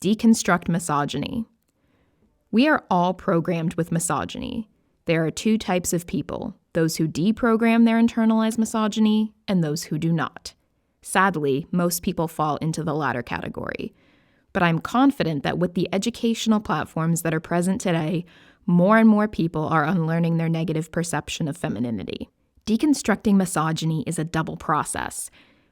Deconstruct misogyny. We are all programmed with misogyny. There are two types of people, those who deprogram their internalized misogyny and those who do not. Sadly, most people fall into the latter category. But I'm confident that with the educational platforms that are present today, more and more people are unlearning their negative perception of femininity. Deconstructing misogyny is a double process.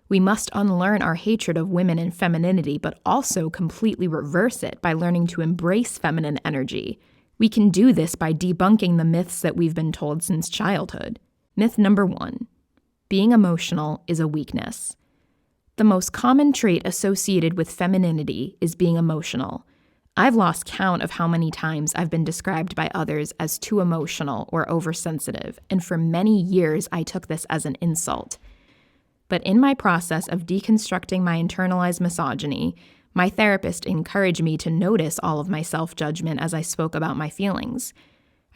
We must unlearn our hatred of women and femininity, but also completely reverse it by learning to embrace feminine energy. We can do this by debunking the myths that we've been told since childhood. Myth number 1: being emotional is a weakness. The most common trait associated with femininity is being emotional. I've lost count of how many times I've been described by others as too emotional or oversensitive, and for many years I took this as an insult. But in my process of deconstructing my internalized misogyny, my therapist encouraged me to notice all of my self-judgment as I spoke about my feelings.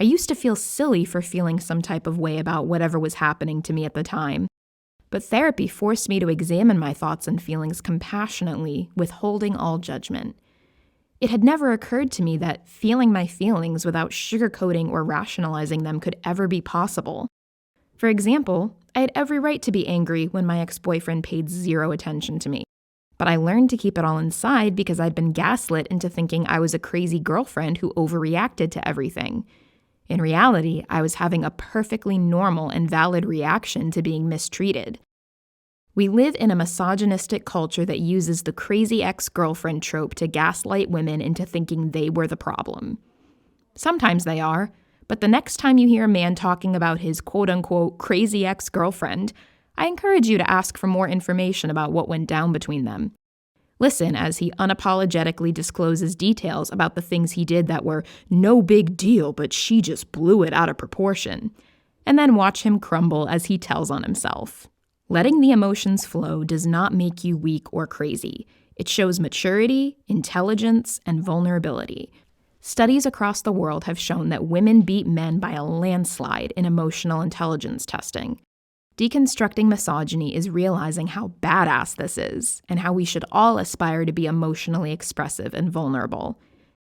I used to feel silly for feeling some type of way about whatever was happening to me at the time. But therapy forced me to examine my thoughts and feelings compassionately, withholding all judgment. It had never occurred to me that feeling my feelings without sugarcoating or rationalizing them could ever be possible. For example, I had every right to be angry when my ex-boyfriend paid zero attention to me. But I learned to keep it all inside because I'd been gaslit into thinking I was a crazy girlfriend who overreacted to everything. In reality, I was having a perfectly normal and valid reaction to being mistreated. We live in a misogynistic culture that uses the crazy ex-girlfriend trope to gaslight women into thinking they were the problem. Sometimes they are, but the next time you hear a man talking about his quote-unquote crazy ex-girlfriend, I encourage you to ask for more information about what went down between them. Listen as he unapologetically discloses details about the things he did that were no big deal, but she just blew it out of proportion. And then watch him crumble as he tells on himself. Letting the emotions flow does not make you weak or crazy. It shows maturity, intelligence, and vulnerability. Studies across the world have shown that women beat men by a landslide in emotional intelligence testing. Deconstructing misogyny is realizing how badass this is, and how we should all aspire to be emotionally expressive and vulnerable.